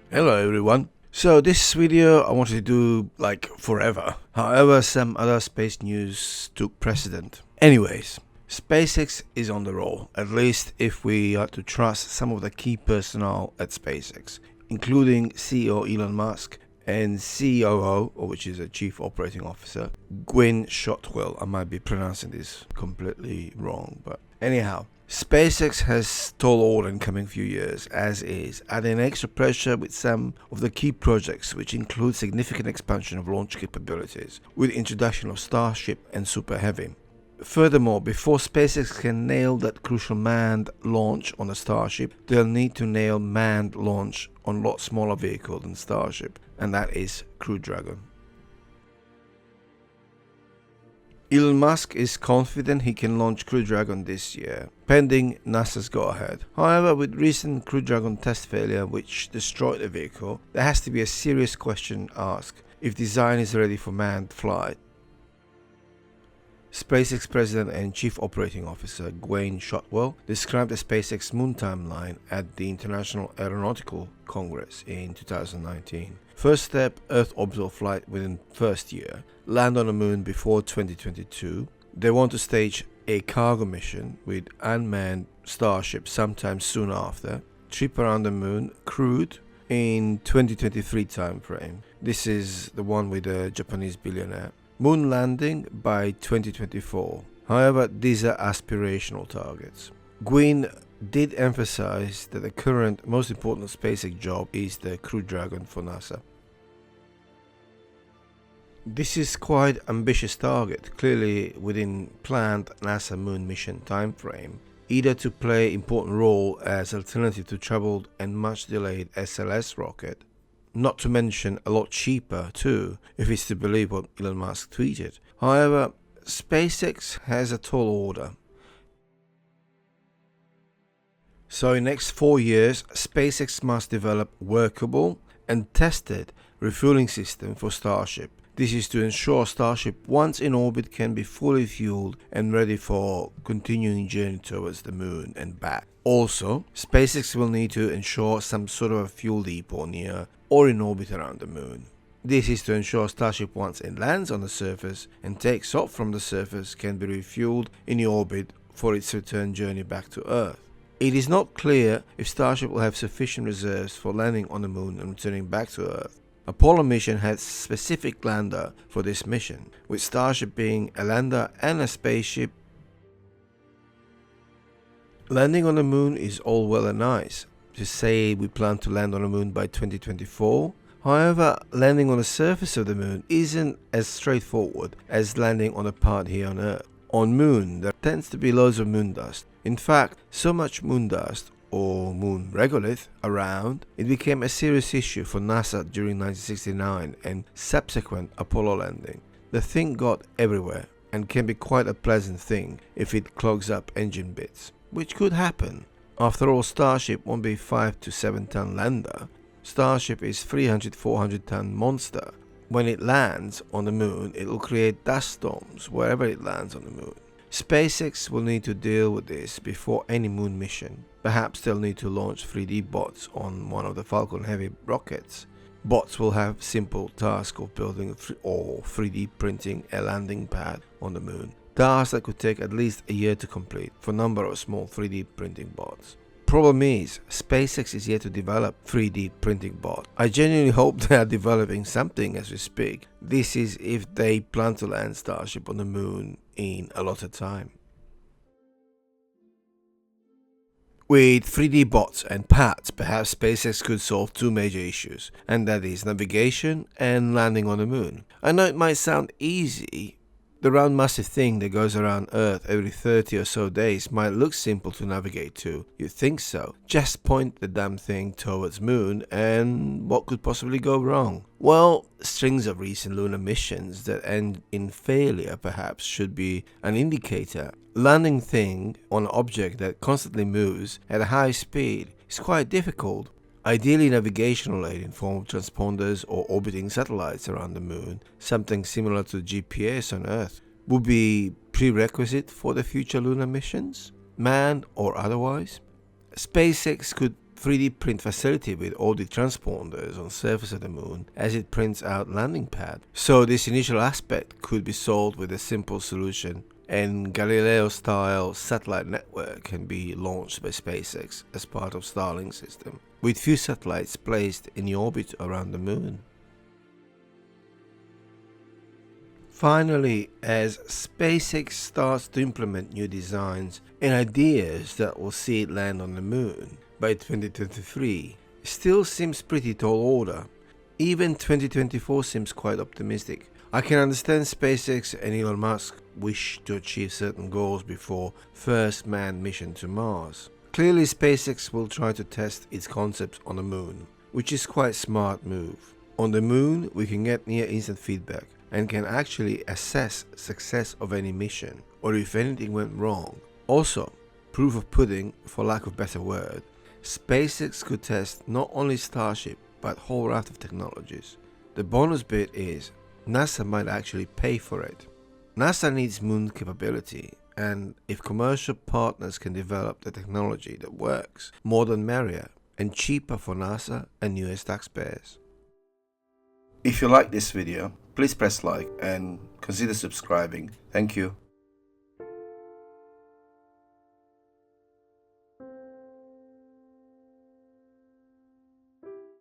Hello everyone. So this video I wanted to do like forever. However, some other space news took precedent. Anyways, SpaceX is on the roll, at least if we are to trust some of the key personnel at SpaceX, including CEO Elon Musk and COO, or which is a Chief Operating Officer, Gwynne Shotwell. I might be pronouncing this completely wrong, but anyhow. SpaceX has tall order in coming few years, as is, adding extra pressure with some of the key projects, which include significant expansion of launch capabilities, with introduction of Starship and Super Heavy. Furthermore, before SpaceX can nail that crucial manned launch on the Starship, they'll need to nail manned launch on a lot smaller vehicle than Starship, and that is Crew Dragon. Elon Musk is confident he can launch Crew Dragon this year, pending NASA's go-ahead. However, with recent Crew Dragon test failure which destroyed the vehicle, there has to be a serious question asked if design is ready for manned flight. SpaceX President and Chief Operating Officer Gwynne Shotwell described the SpaceX moon timeline at the International Aeronautical Congress in 2019. First step, Earth orbital flight within first year, land on the moon before 2022. They want to stage a cargo mission with unmanned Starship sometime soon after. Trip around the moon, crewed, in 2023 timeframe. This is the one with the Japanese billionaire. Moon landing by 2024. However, these are aspirational targets. Gwynne did emphasize that the current most important SpaceX job is the Crew Dragon for NASA. This is quite ambitious target, clearly within planned NASA moon mission timeframe, either to play important role as alternative to troubled and much delayed SLS rocket, not to mention a lot cheaper too, if it's to believe what Elon Musk tweeted. However, SpaceX has a tall order. So in the next 4 years, SpaceX must develop workable and tested refueling system for Starship. This is to ensure Starship once in orbit can be fully fueled and ready for continuing journey towards the moon and back. Also, SpaceX will need to ensure some sort of a fuel depot near or in orbit around the moon. This is to ensure Starship once it lands on the surface and takes off from the surface can be refueled in the orbit for its return journey back to Earth. It is not clear if Starship will have sufficient reserves for landing on the moon and returning back to Earth. Apollo mission had specific lander for this mission, with Starship being a lander and a spaceship. Landing on the moon is all well and nice. To say we plan to land on the moon by 2024. However, landing on the surface of the moon isn't as straightforward as landing on a part here on Earth. On moon, there tends to be loads of moon dust. In fact, so much moon dust, or moon regolith, around, it became a serious issue for NASA during 1969 and subsequent Apollo landing. The thing got everywhere and can be quite a pleasant thing if it clogs up engine bits, which could happen. After all, Starship won't be 5 to 7 ton lander. Starship is 300-400 ton monster. When it lands on the moon, it will create dust storms wherever it lands on the moon. SpaceX will need to deal with this before any moon mission. Perhaps they'll need to launch 3D bots on one of the Falcon Heavy rockets. Bots will have simple task of building or 3D printing a landing pad on the moon. Tasks that could take at least a year to complete for a number of small 3D printing bots. Problem is, SpaceX is yet to develop 3D printing bots. I genuinely hope they are developing something as we speak. This is if they plan to land Starship on the moon in a lot of time. With 3D bots and pads, perhaps SpaceX could solve two major issues, and that is navigation and landing on the moon. I know it might sound easy. The round massive thing that goes around Earth every 30 or so days might look simple to navigate to. You'd think so. Just point the damn thing towards moon and what could possibly go wrong? Well, strings of recent lunar missions that end in failure perhaps should be an indicator. Landing thing on an object that constantly moves at a high speed is quite difficult. Ideally, navigational aid in form of transponders or orbiting satellites around the moon, something similar to GPS on Earth, would be prerequisite for the future lunar missions, manned or otherwise. SpaceX could 3D print facility with all the transponders on surface of the moon as it prints out landing pad. So this initial aspect could be solved with a simple solution, and Galileo-style satellite network can be launched by SpaceX as part of Starlink system, with few satellites placed in the orbit around the moon. Finally, as SpaceX starts to implement new designs and ideas that will see it land on the moon by 2023, still seems pretty tall order. Even 2024 seems quite optimistic. I can understand SpaceX and Elon Musk wish to achieve certain goals before first manned mission to Mars. Clearly SpaceX will try to test its concepts on the moon, which is quite a smart move. On the moon we can get near instant feedback and can actually assess success of any mission, or if anything went wrong. Also, proof of pudding, for lack of a better word, SpaceX could test not only Starship but whole raft of technologies. The bonus bit is NASA might actually pay for it. NASA needs moon capability, and if commercial partners can develop the technology that works, more than merrier, and cheaper for NASA and US taxpayers. If you like this video, please press like and consider subscribing. Thank you.